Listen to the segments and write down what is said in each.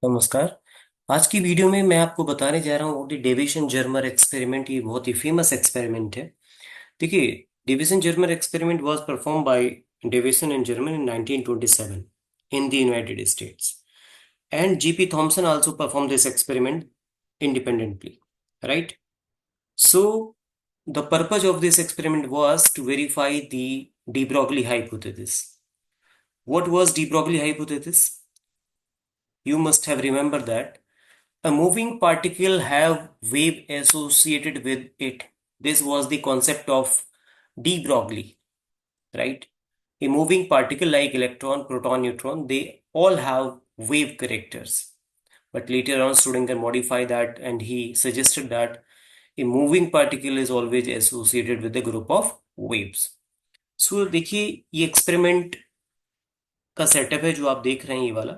नमस्कार। आज की वीडियो में मैं आपको बताने जा रहा हूँ डेविसन जर्मर एक्सपेरिमेंट। ये बहुत ही फेमस एक्सपेरिमेंट है। देखिए, Davisson Germer experiment was perform by Davisson and German in 1927 in the United States, and GP Thomson also perform this experiment independently, right? So the purpose of this experiment was to verify the de Broglie hypothesis. What was de Broglie hypothesis? You must have remembered that a moving particle have wave associated with it. This was the concept of de Broglie, right? A moving particle like electron, proton, neutron, they all have wave characters. But later on, Schrodinger modified that and he suggested that a moving particle is always associated with a group of waves. So देखिए, ये experiment का setup है जो आप देख रहे हैं, ये वाला।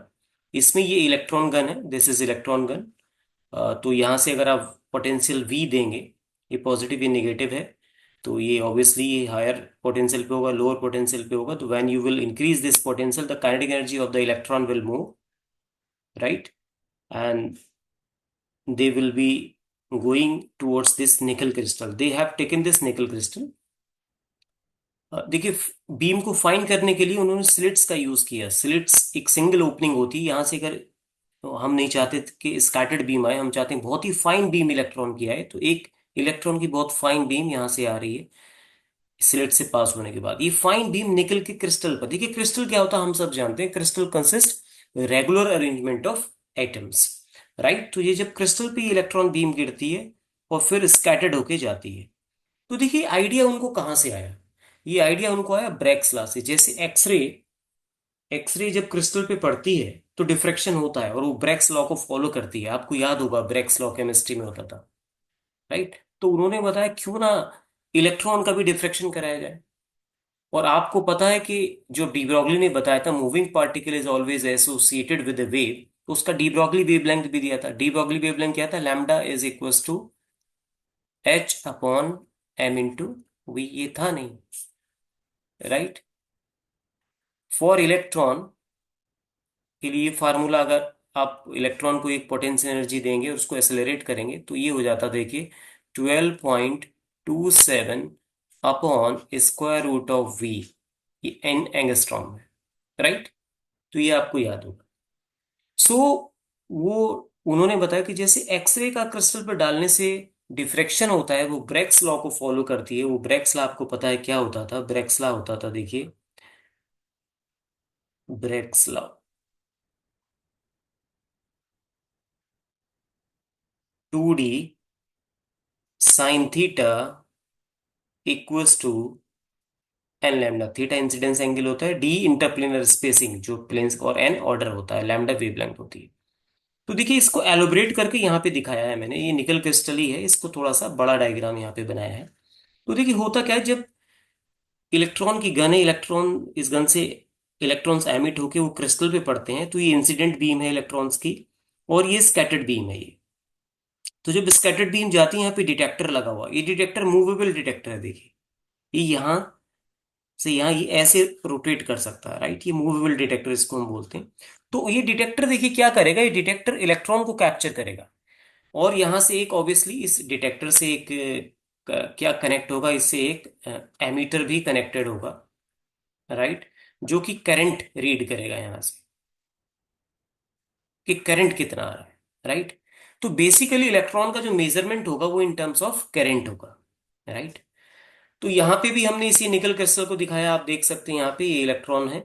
इसमें ये इलेक्ट्रॉन गन है, दिस इज इलेक्ट्रॉन गन। तो यहाँ से अगर आप पोटेंशियल वी देंगे, ये पॉजिटिव ये नेगेटिव है, तो ये ऑब्वियसली ये हायर पोटेंशियल पे होगा, लोअर पोटेंशियल पे होगा। तो when you will increase this potential, the kinetic energy of the electron will move, right? And they will be going towards this nickel crystal. They have taken this nickel crystal। देखिए, beam को find करने के लिए उन्होंने slits का use किया। Slits एक single opening होती है, यहाँ से अगर तो हम नहीं चाहते कि स्कैटर्ड बीम आए, हम चाहते हैं बहुत ही फाइन बीम इलेक्ट्रॉन की आए। तो एक इलेक्ट्रॉन की बहुत फाइन बीम यहाँ से आ रही है स्लिट से पास होने के बाद। ये फाइन बीम निकल के क्रिस्टल पर। देखिए, क्रिस्टल क्या होता है हम सब जानते हैं। Crystal consist regular arrangement of atoms, right? तो ये जब क्रिस्टल पे इलेक्ट्रॉन बीम गिरती है और फिर स्कैटर्ड होके जाती है, तो देखिए आइडिया उनको कहाँ से आया। ये आइडिया उनको आया ब्रैग्स लॉ से। जैसे एक्सरे, एक्सरे जब क्रिस्टल पे पड़ती है तो डिफ्रैक्शन होता है और वो ब्रैग्स लॉ को फॉलो करती है। आपको याद होगा ब्रैग्स लॉ केमिस्ट्री में होता था, राइट? तो उन्होंने बताया क्यों ना इलेक्ट्रॉन का भी डिफ्रैक्शन कराया जाए। और आपको पता है कि जो डी ब्रॉगली ने बताया था moving particle is always associated with a wave, तो उसका डी ब्रॉगली वेवलेंथ भी दिया था। डी ब्रॉगली वेवलेंथ क्या था? Lambda is equals to H upon M into V. ये था नहीं, राइट? फॉर इलेक्ट्रॉन के लिए फार्मूला, अगर आप इलेक्ट्रॉन को एक पोटेंशियल एनर्जी देंगे और उसको एक्सेलरेट करेंगे, तो ये हो जाता, देखिए, 12.27 upon square root of V. ये एन एंगस्ट्रॉम है, राइट? तो ये आपको याद होगा। सो वो उन्होंने बताया कि जैसे एक्सरे का क्रिस्टल पर डालने से डिफ्रैक्शन होता है, वो ब्रैग्स लॉ को फॉलो करती है। वो ब्रैग्स लॉ आपको पता है क्या होता था? ब्रैग्स लॉ होता था, देखिए, Bragg's law 2D sine theta equals to N lambda. Theta incidence angle होता है, डी इंटरप्लेनर स्पेसिंग जो प्लेन्स, और एन ऑर्डर होता है, लैम्डा वेवलेंथ होती है। तो देखिए, इसको एलोबरेट करके यहाँ पे दिखाया है मैंने। ये निकल क्रिस्टल ही है, इसको थोड़ा सा बड़ा डायग्राम यहाँ पे बनाया है। तो देखिए होता क्या है, जब इलेक्ट्रॉन की गन है, इलेक्ट्रॉन इस गन से इलेक्ट्रॉन्स एमिट होके वो क्रिस्टल पे पड़ते हैं, तो ये इंसिडेंट बीम है इलेक्ट्रॉन्स की, और ये स्कैटर्ड बीम है ये। तो जब स्कैटर्ड बीम जाती है, यहाँ पे डिटेक्टर लगा हुआ है। ये डिटेक्टर मूवेबल डिटेक्टर है, देखिए। ये यहाँ से यहाँ ये ऐसे रोटेट कर सकता है, राइट? ये मूवेबल डिटेक्टर इसको हम बोलते हैं। तो ये डिटेक्टर देखिए क्या करेगा, ये डिटेक्टर इलेक्ट्रॉन को कैप्चर करेगा। और यहाँ से एक ऑब्वियसली इस डिटेक्टर से एक क्या कनेक्ट होगा, इससे एक एमीटर भी कनेक्टेड होगा, राइट? जो कि करंट रीड करेगा यहाँ से कि करंट कितना आ रहा है, राइट? तो बेसिकली इलेक्ट्रॉन का जो मेजरमेंट होगा वो इन टर्म्स ऑफ करंट होगा, राइट? तो यहाँ पे भी हमने इसी निकल क्रिस्टल को दिखाया। आप देख सकते हैं यहाँ पे ये इलेक्ट्रॉन है,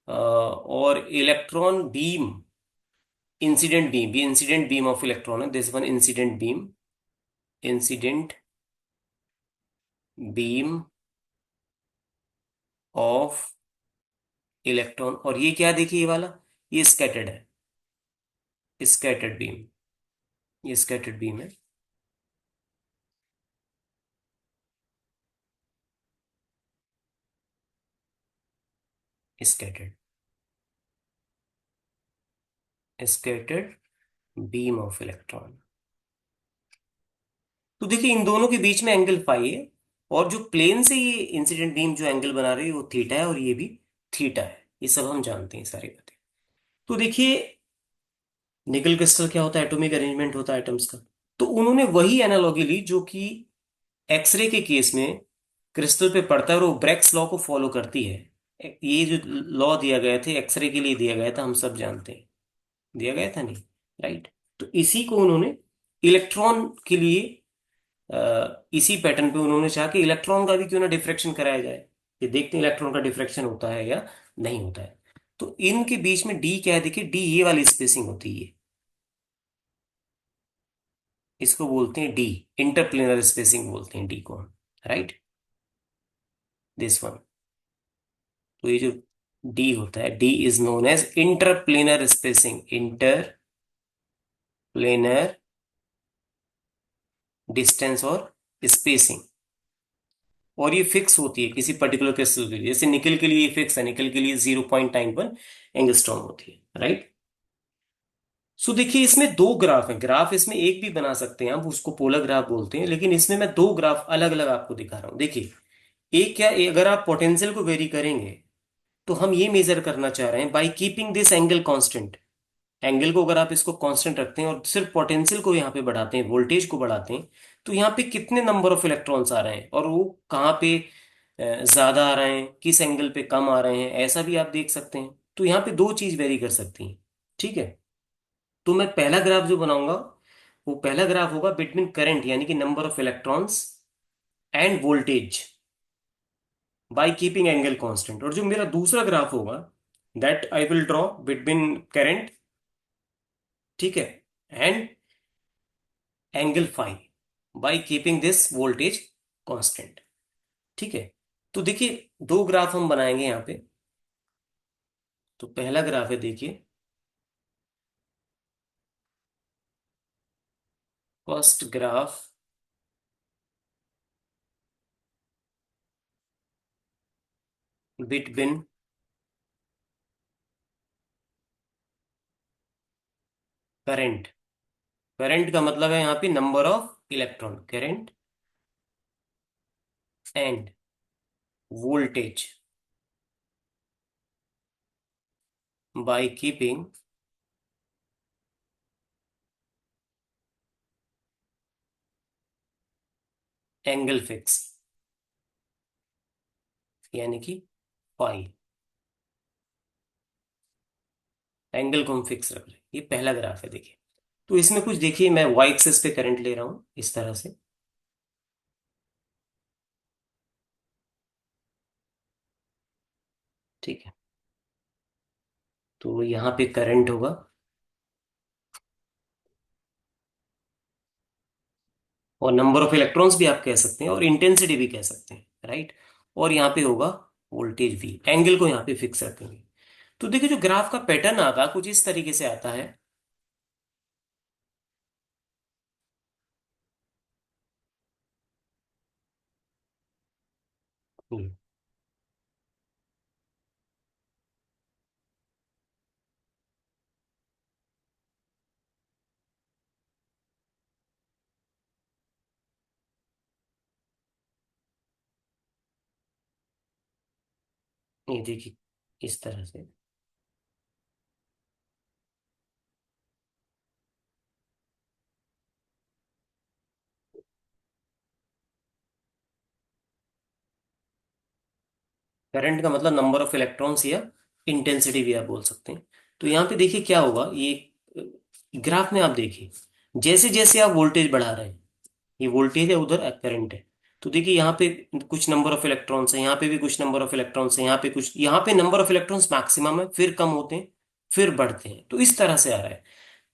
और इलेक्ट्रॉन बीम, इंसिडेंट बीम, ये इंसिडेंट बीम ऑफ इलेक्ट्रॉन है, this one incident beam, incident beam of electron. और ये क्या, देखिए ये वाला, ये स्कैटर्ड है, स्कैटर्ड बीम, ये स्कैटर्ड बीम है। Scattered, scattered beam of electron. तो देखिए इन दोनों के बीच में एंगल फाई है, और जो प्लेन से ये इंसिडेंट बीम जो एंगल बना रही है वो थीटा है, और ये भी थीटा है। ये सब हम जानते हैं सारी बातें। तो देखिए निकल क्रिस्टल क्या होता है? एटॉमिक अरेंजमेंट होता है एटम्स का। तो उन्होंने वही एनालॉजी ली जो कि एक्सरे के केस में क्रिस्टल पे पड़ता है, और वो ब्रैक्स लॉ को फॉलो करती है। ये जो लॉ दिया गया थे एक्सरे के लिए दिया गया था, हम सब जानते हैं, दिया गया था नहीं? राइट। तो इसी को उन्होंने इलेक्ट्रॉन के लिए इसी पैटर्न पे उन्होंने चाहा कि इलेक्ट्रॉन का भी क्यों ना डिफ्रैक्शन कराया जाए, ये देखते हैं इलेक्ट्रॉन का डिफ्रैक्शन होता है या नहीं होता है। तो इनके बीच में डी क्या है? देखिए, डी ये वाली स्पेसिंग होती है, इसको बोलते हैं डी, इंटरप्लेनर स्पेसिंग बोलते हैं डी को, राइट, दिस वन। तो ये जो डी होता है, D is known as interplanar spacing, interplanar distance और स्पेसिंग। और ये फिक्स होती है किसी पर्टिकुलर क्रिस्टल के लिए, जैसे निकल के लिए ये फिक्स है, निकल के लिए 0.91 एंगस्ट्रॉम होती है, राइट। सो देखिए, इसमें दो ग्राफ हैं, ग्राफ इसमें एक भी बना सकते हैं आप, उसको पोलर ग्राफ बोलते हैं, लेकिन इसमें मैं दो ग्राफ अलग अलग आपको दिखा रहा हूं। देखिए, एक क्या, अगर आप पोटेंशियल को वेरी करेंगे तो हम ये मेजर करना चाह रहे हैं by keeping this angle constant. Angle को अगर आप इसको कांस्टेंट रखते हैं और सिर्फ पोटेंशियल को यहाँ पे बढ़ाते हैं, वोल्टेज को बढ़ाते हैं, तो यहाँ पे कितने नंबर ऑफ इलेक्ट्रॉन्स आ रहे हैं और वो कहाँ पे ज्यादा आ रहे हैं, किस एंगल पे कम आ रहे हैं, ऐसा भी आप देख सकते हैं। तो यहाँ पे दो चीज वेरी कर सकती हैं, ठीक है। तो मैं पहला ग्राफ जो बनाऊंगा, वो पहला ग्राफ होगा बिटवीन करंट यानी कि number of electrons end voltage by keeping angle constant. और जो मेरा दूसरा ग्राफ होगा, that I will draw between current, ठीक है, and angle five by keeping this voltage constant, ठीक है। तो देखिए, दो ग्राफ हम बनाएंगे यहाँ पे। तो पहला ग्राफ है, देखिए, first graph between current, current का मतलब है यहाँ पे number of electron, current end voltage by keeping angle fix, यानी कि फाई, एंगल को हम फिक्स रख रहे हैं। ये पहला ग्राफ है, देखिए। तो इसमें कुछ देखिए, मैं वाई एक्सिस पे करंट ले रहा हूं इस तरह से, ठीक है। तो यहाँ पे करंट होगा, और नंबर ऑफ इलेक्ट्रॉन्स भी आप कह सकते हैं, और इंटेंसिटी भी कह सकते हैं, राइट। और यहाँ पे होगा वोल्टेज वी, एंगल को यहाँ पे फिक्स रखेंगे। तो देखिए, जो ग्राफ का पैटर्न आता कुछ इस तरीके से आता है। हम्म, ये देखिए, इस तरह से। करंट का मतलब नंबर ऑफ इलेक्ट्रॉन्स या इंटेंसिटी भी आप बोल सकते हैं। तो यहाँ पे देखिए क्या होगा, ये ग्राफ में आप देखिए, जैसे जैसे आप वोल्टेज बढ़ा रहे हैं, ये वोल्टेज है, उधर करंट है। तो देखिए, यहाँ पे कुछ नंबर ऑफ इलेक्ट्रॉन्स है, यहाँ पे भी कुछ नंबर ऑफ इलेक्ट्रॉन्स है, यहाँ पे कुछ, यहाँ पे नंबर ऑफ इलेक्ट्रॉन्स मैक्सिमम है, फिर कम होते हैं, फिर बढ़ते हैं। तो इस तरह से आ रहा है।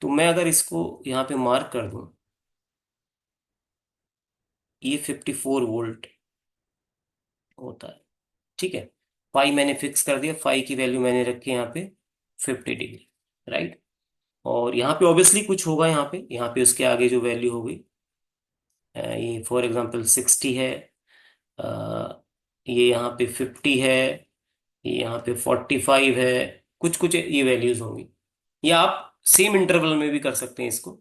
तो मैं अगर इसको यहाँ पे मार्क कर दूं, ये 54 वोल्ट होता है, ठीक है। फाई मैंने फिक्स कर दिया, फाई की वैल्यू मैंने रखी है यहाँ पे 50 डिग्री, राइट। और यहाँ पे ऑब्वियसली कुछ होगा, यहाँ पे उसके आगे जो वैल्यू होगी, ये फॉर एग्जांपल 60 है, अ, ये यहाँ पे 50 है, ये यहाँ पे 45 है, कुछ कुछ ये वैल्यूज होंगी। या आप सेम इंटरवल में भी कर सकते हैं इसको,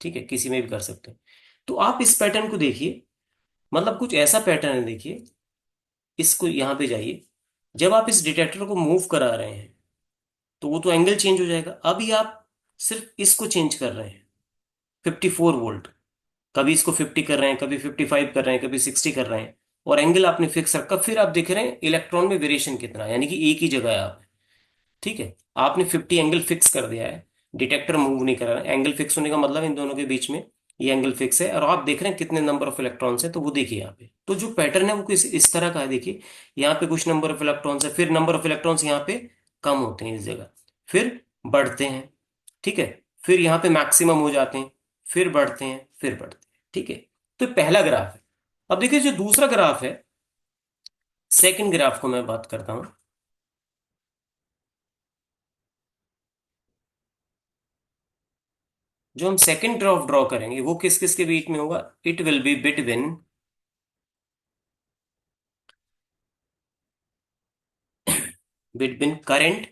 ठीक है, किसी में भी कर सकते हैं। तो आप इस पैटर्न को देखिए, मतलब कुछ ऐसा पैटर्न है, देखिए, इसको यहाँ पे जाइए। जब आप इस डिटेक्टर को मूव करा रहे हैं, तो वो तो एंगल चेंज हो जाएगा। अभी आप सिर्फ इसको चेंज कर रहे हैं, 54 वोल्ट। कभी इसको 50 कर रहे हैं, कभी 55 कर रहे हैं, कभी 60 कर रहे हैं। और एंगल आपने फिक्स रखा, फिर आप देख रहे हैं इलेक्ट्रॉन में वेरिएशन कितना है, यानी कि एक ही जगह है आप। ठीक है, आपने 50 एंगल फिक्स कर दिया है, डिटेक्टर मूव नहीं कर रहा है। एंगल फिक्स होने का मतलब इन दोनों के बीच में ये एंगल फिक्स है, और आप देख रहे हैं कितने नंबर ऑफ इलेक्ट्रॉन्स है। तो वो देखिए यहाँ पे, तो जो पैटर्न है वो किस इस तरह का है, देखिए। यहाँ पे कुछ नंबर ऑफ इलेक्ट्रॉन्स है, फिर नंबर ऑफ इलेक्ट्रॉन्स यहाँ पे कम होते हैं इस जगह, फिर बढ़ते हैं। ठीक है, फिर यहाँ पे मैक्सिमम हो जाते हैं, फिर बढ़ते हैं, फिर बढ़ते हैं। ठीक है, तो पहला ग्राफ है। अब देखिए जो दूसरा ग्राफ है, सेकंड ग्राफ को मैं बात करता हूं। जो हम सेकंड ग्राफ ड्रॉ करेंगे वो किस किस के बीच में होगा? It will be between between current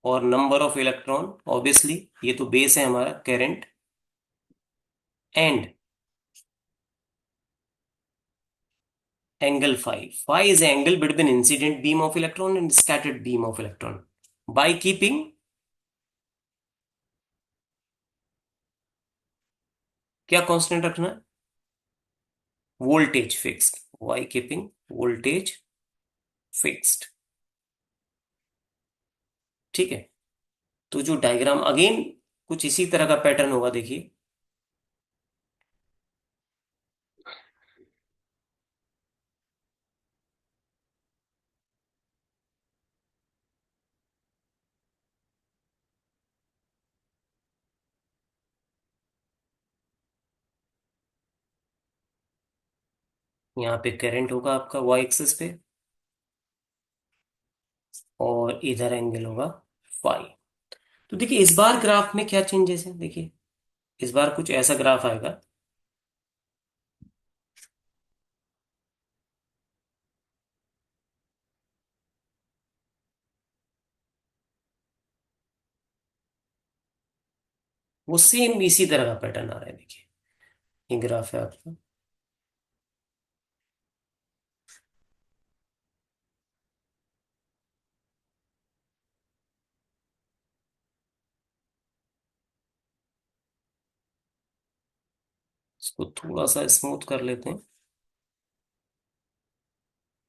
और नंबर ऑफ इलेक्ट्रॉन, ऑब्वियसली ये तो बेस है हमारा current, and angle phi. Phi is angle between incident beam of electron and scattered beam of electron, by keeping, क्या कांस्टेंट रखना है? Voltage fixed, by keeping voltage fixed. ठीक है, तो जो डायग्राम अगेन कुछ इसी तरह का पैटर्न होगा, देखिए। यहाँ पे करंट होगा आपका वाई एक्सिस पे, और इधर एंगल होगा फाई। तो देखिए इस बार ग्राफ में क्या चेंजेस हैं, देखिए इस बार कुछ ऐसा ग्राफ आएगा। वो सेम इसी तरह का पैटर्न आ रहा है, देखिए ये ग्राफ है आपका। इसको थोड़ा सा स्मूथ कर लेते हैं।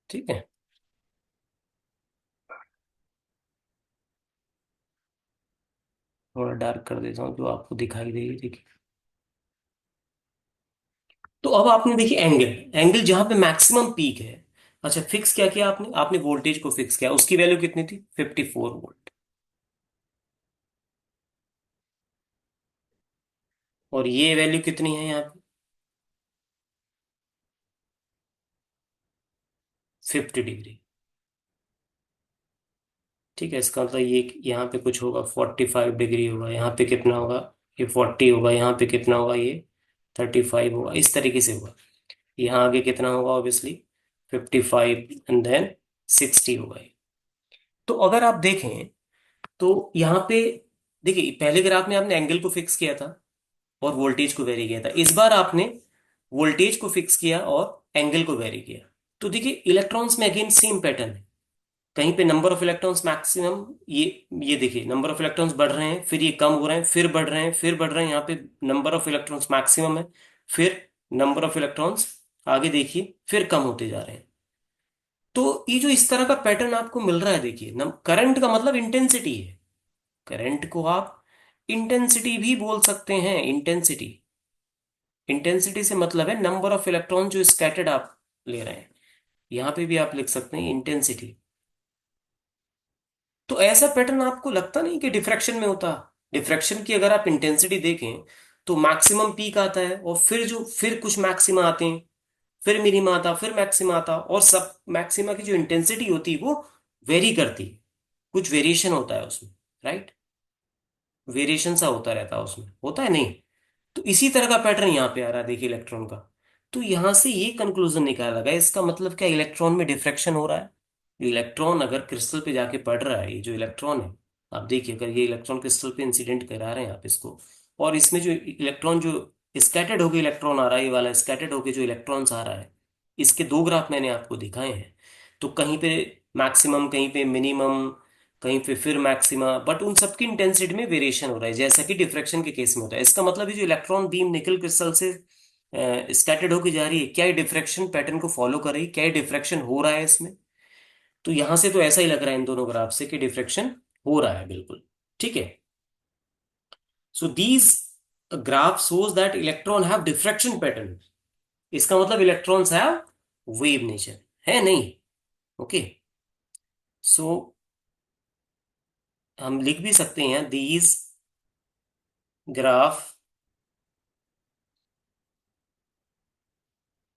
ठीक है, थोड़ा डार्क कर देता हूँ जो आपको दिखाई देगी, देखिए। तो अब आपने देखिए एंगल, एंगल जहां पे मैक्सिमम पीक है। अच्छा, फिक्स क्या किया आपने? आपने वोल्टेज को फिक्स किया, उसकी वैल्यू कितनी थी? 54 वोल्ट। और ये वैल्यू कितनी है यहाँ पे? 50 डिग्री। ठीक है, इसका मतलब ये यहाँ पे कुछ होगा 45 डिग्री होगा, यहाँ पे कितना होगा? ये 40 होगा, यहाँ पे कितना होगा? ये 35 होगा, इस तरीके से होगा। यहाँ आगे कितना होगा? ऑब्वियसली 55 एंड देन 60 होगा ये। तो अगर आप देखें तो यहाँ पे देखिए, पहले ग्राफ में आपने एंगल को फिक्स किया था और वोल्टेज को वेरी किया था। इस बार आपने वोल्टेज को फिक्स किया और एंगल को वेरी किया। तो देखिए इलेक्ट्रॉन्स में अगेन सेम पैटर्न है। कहीं पे नंबर ऑफ इलेक्ट्रॉन्स मैक्सिमम, ये देखिए नंबर ऑफ इलेक्ट्रॉन्स बढ़ रहे हैं, फिर ये कम हो रहे हैं, फिर बढ़ रहे हैं, फिर बढ़ रहे हैं। यहाँ पे नंबर ऑफ इलेक्ट्रॉन्स मैक्सिमम है, फिर नंबर ऑफ इलेक्ट्रॉन्स आगे देखिए फिर कम होते जा रहे हैं। तो ये जो इस तरह का पैटर्न आपको मिल रहा है, देखिए करंट का मतलब इंटेंसिटी है। करंट को आप इंटेंसिटी भी बोल सकते हैं, इंटेंसिटी। इंटेंसिटी से मतलब है नंबर ऑफ इलेक्ट्रॉन जो स्कैटर्ड आप ले रहे हैं। यहां पे भी आप लिख सकते हैं इंटेंसिटी। तो ऐसा पैटर्न आपको लगता नहीं कि डिफ्रैक्शन में होता? डिफ्रैक्शन की अगर आप इंटेंसिटी देखें तो मैक्सिमम पीक आता है, और फिर कुछ मैक्सिमा आते हैं, फिर मिनिमा आता, फिर मैक्सिमा आता, और सब मैक्सिमा की जो इंटेंसिटी होती है वो वेरी करती है। कुछ वेरिएशन होता है उसमें, राइट? वेरिएशन सा होता रहता है उसमें, होता है नहीं? तो इसी तरह का पैटर्न यहाँ पे आ रहा है, देखिए इलेक्ट्रॉन का। तो यहां से ये कंक्लूजन निकाला गया, इसका मतलब क्या, इलेक्ट्रॉन में डिफ्रैक्शन हो रहा है। इलेक्ट्रॉन अगर क्रिस्टल पे जाके पड़ रहा है, ये जो इलेक्ट्रॉन है, आप देखिए अगर ये इलेक्ट्रॉन क्रिस्टल पे इंसिडेंट करा रहे हैं आप इसको, और इसमें जो इलेक्ट्रॉन जो स्कैटर्ड होके इलेक्ट्रॉन आ रहा है, ये वाला स्कैटर्ड होके जो इलेक्ट्रॉन्स आ रहा है, इसके दो ग्राफ मैंने आपको दिखाए हैं। तो कहीं पे मैक्सिमम, कहीं पे मिनिमम, कहीं पे फिर मैक्सिमा, बट उन सबकी इंटेंसिटी में वेरिएशन हो रहा है, जैसा कि डिफ्रैक्शन के केस में होता है। इसका मतलब है जो इलेक्ट्रॉन बीम निकल क्रिस्टल से स्कैटर्ड होकर जा रही है, क्या ये डिफ्रैक्शन पैटर्न को फॉलो कर रही है, क्या ये डिफ्रैक्शन हो रहा है इसमें? तो यहां से तो ऐसा ही लग रहा है इन दोनों ग्राफ से कि डिफ्रैक्शन हो रहा है बिल्कुल। ठीक है। So these graph shows that electron have diffraction pattern. इसका मतलब इलेक्ट्रॉन्स हैव वेव नेचर, है नहीं? ओके। सो हम लिख भी सकते हैं these graph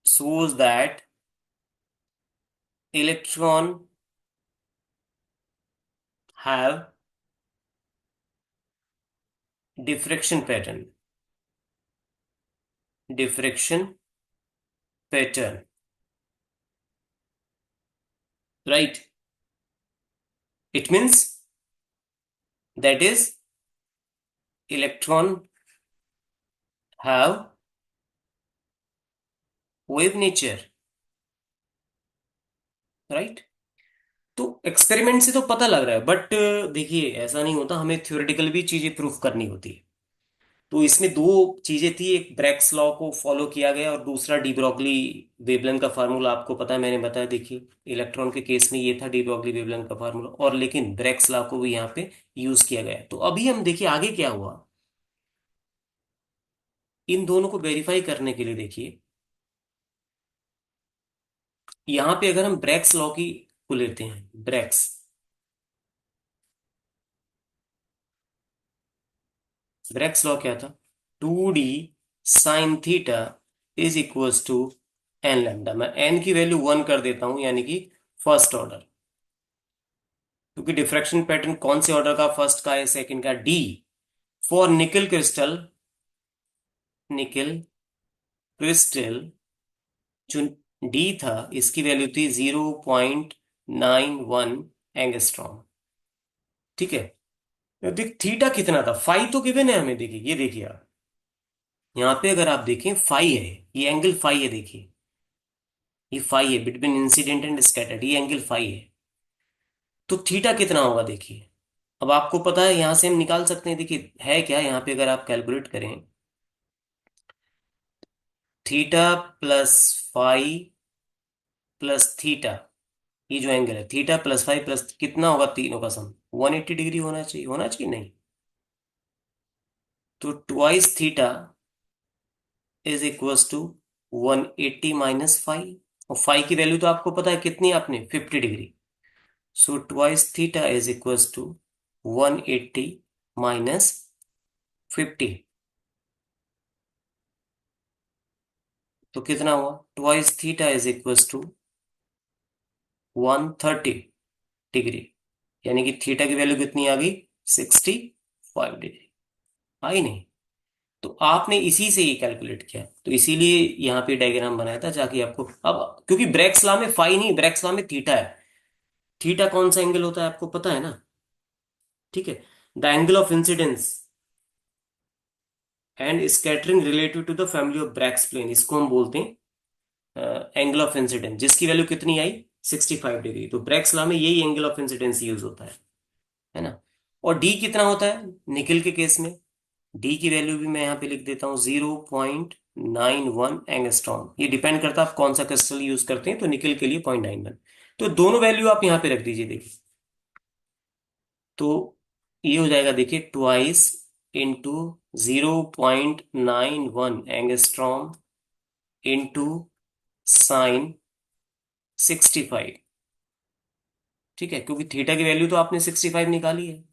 shows that electron have diffraction pattern. Diffraction pattern, right? It means that is electron have wave nature, right? तो एक्सपेरिमेंट से तो पता लग रहा है, बट देखिए ऐसा नहीं होता, हमें थ्योरेटिकल भी चीजें प्रूफ करनी होती है। तो इसमें दो चीजें थी, एक ब्रैक्स लॉ को फॉलो किया गया और दूसरा डी ब्रॉगली वेवलेंथ का फार्मूला। आपको पता है, मैंने बताया, देखिए इलेक्ट्रॉन के केस में ये था डी ब्रॉगली वेवलेंथ का फार्मूला, और लेकिन ब्रैक्स लॉ को भी यहाँ पे यूज किया गया है। तो अभी हम देखिए आगे क्या हुआ। इन दोनों को वेरीफाई करने के लिए देखिए, यहाँ पे अगर हम ब्रैक्स लॉ की को लेते हैं, ब्रैक्स ब्रैक्स लॉ क्या था? 2d sine theta is equals to N lambda. मैं एन की वैल्यू 1 कर देता हूं, यानी कि फर्स्ट ऑर्डर, क्योंकि डिफ्रैक्शन पैटर्न कौन से ऑर्डर का, फर्स्ट का है, सेकंड का, D. For nickel crystal, nickel crystal जो डी था, इसकी वैल्यू थी 0.91 एंगस्ट्रॉम। ठीक है। तो देख थीटा कितना था, फाई तो गिवन है हमें, देखिए ये देखिए आप, यहाँ पे अगर आप देखें फाई है, ये एंगल फाई है, देखिए ये फाई है बिटवीन इंसिडेंट एंड स्कैटर्ड, ये एंगल फाई है। तो थीटा कितना होगा देखिए। अब आपको पता है, यहां से हम निकाल सकते हैं, देखिए है क्या यहाँ पे, अगर आप कैलकुलेट करें, theta plus phi plus theta, ये जो एंगल है थीटा प्लस फाई प्लस कितना होगा, तीनों का सम 180 डिग्री होना चाहिए, होना चाहिए नहीं? तो twice theta is equals to 180 minus five, और फाइव की वैल्यू तो आपको पता है कितनी, आपने 50 degree. So twice theta is equals to 180 minus 50। तो कितना हुआ, twice theta is equals to 130 degree, यानी कि थीटा की वैल्यू कितनी आ गई, 65 डिग्री। आई नहीं? तो आपने इसी से ही कैलकुलेट किया, तो इसीलिए यहाँ पे डायग्राम बनाया था, ताकि आपको, अब क्योंकि ब्रैक्स लॉ में फाई नहीं, ब्रैक्स लॉ में थीटा है। थीटा कौन सा एंगल होता है आपको पता है ना? ठीक है। The angle of incidence and scattering relative to the family of Bragg's plane, इसको हम बोलते हैं एंगल ऑफ इंसिडेंस, जिसकी वैल्यू कितनी आई, 65 डिग्री। तो ब्रैक्स लॉ में यही एंगल ऑफ इंसिडेंस यूज होता है ना? और डी कितना होता है निकल के केस में? डी की वैल्यू भी मैं यहाँ पे लिख देता हूँ, 0.91 एंगस्ट्रॉम। ये डिपेंड करता है आप कौन सा क्रिस्टल यूज करते हैं, तो निकल के लिए 0.91। तो दोनों वैल्यू आप यहाँ पे रख दीजिए, देखिए। तो ये हो जाएगा, देखिए, twice into 0.91 angstrom into sine 65। ठीक है, क्योंकि थीटा की वैल्यू तो आपने 65 निकाली है,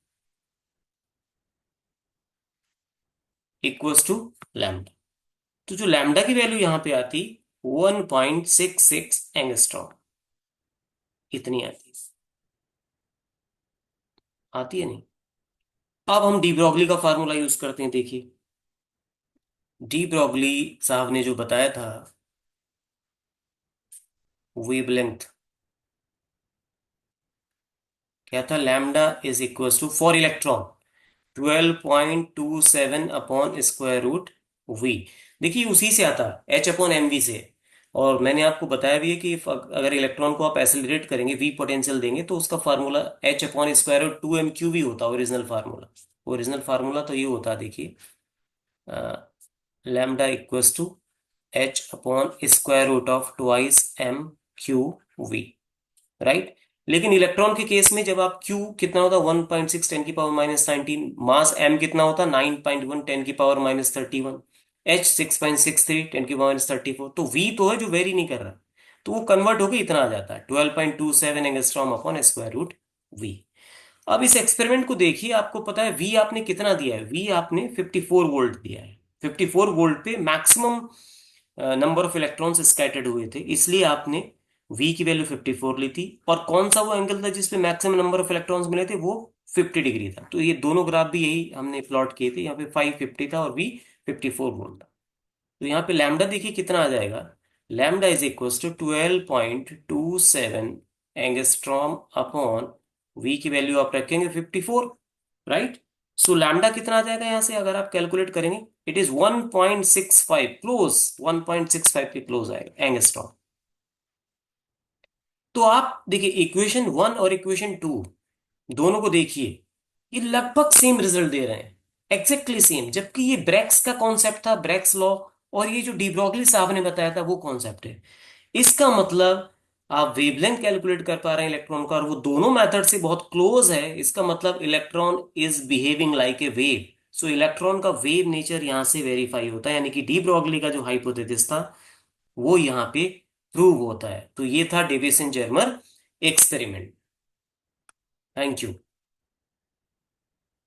इक्वल्स टू लैम्डा। तो जो लैम्डा की वैल्यू यहाँ पे आती, 1.66 एंगस्ट्रॉम, इतनी आती आती है नहीं? अब हम डी ब्रॉगली का फार्मूला यूज करते हैं, देखिए डी ब्रॉगली साहब ने जो बताया था, वेवलेंथ क्या था, lambda is equal to for electron 12.27 upon square root V. देखिए उसी से आता, एच अपॉन एम वी से। और मैंने आपको बताया भी है कि अगर इलेक्ट्रॉन को आप एसिलरेट करेंगे, वी पोटेंशियल देंगे, तो उसका formula H upon square root 2m Q V होता है, ओरिजिनल फार्मूला। ओरिजिनल फार्मूला तो ये होता है, देखिए, lambda equals to H upon square root of twice m Q V, right. लेकिन इलेक्ट्रॉन के केस में जब आप Q कितना होता है, 1.6 10 की पावर माइनस 19, मास M कितना होता है, 9.1 10 की पावर माइनस 31, H 6.63 10 की पावर माइनस 34, तो V तो है जो वेरी नहीं कर रहा, तो वो कन्वर्ट होकर इतना आ जाता है 12.27 angstrom upon square root V। अब इस एक्सपेरिमेंट को देखिए, आपको पता है V आपने कितना दिया है, V आपने 54 वोल्ट दिया है। 54 वोल्ट पे maximum number of electrons scattered हुए थे, इसलिए आपने V की वैल्यू 54 ली थी। और कौन सा वो एंगल था जिसपे मैक्सिमम नंबर ऑफ इलेक्ट्रॉन्स मिले थे, वो 50 डिग्री था। तो ये दोनों ग्राफ भी यही हमने प्लॉट किए थे, यहाँ पे 550 था और V 54 वोल्ट था। तो यहाँ पे लैम्डा देखिए कितना आ जाएगा, lambda is equal to 12.27 angstrom upon V की वैल्यू आप रखेंगे 54, राइट। सो लैम्डा कितना आ जाएगा यहाँ से अगर आप कैलकुलेट करेंगे, इट इज 1.65, क्लोज 1.65 के क्लोज आएगा एंगस्ट्रॉम। तो आप देखिए इक्वेशन 1 और इक्वेशन 2 दोनों को देखिए, ये लगभग सेम रिजल्ट दे रहे हैं, एग्जैक्टली सेम, जबकि ये ब्रैक्स का कॉन्सेप्ट था, ब्रैक्स लॉ, और ये जो डी ब्रॉगली साहब ने बताया था वो कॉन्सेप्ट है। इसका मतलब आप वेवलेंथ कैलकुलेट कर पा रहे हैं इलेक्ट्रॉन का, और वो दोनों मेथड से बहुत क्लोज है, इसका मतलब electron is behaving like a wave. So electron का वेव नेचर यहां से वेरीफाई होता है, यानी कि डी ब्रॉगली का जो हाइपोथेसिस था वो यहाँ पे प्रूव होता है। तो ये था Davisson Germer experiment. Thank you.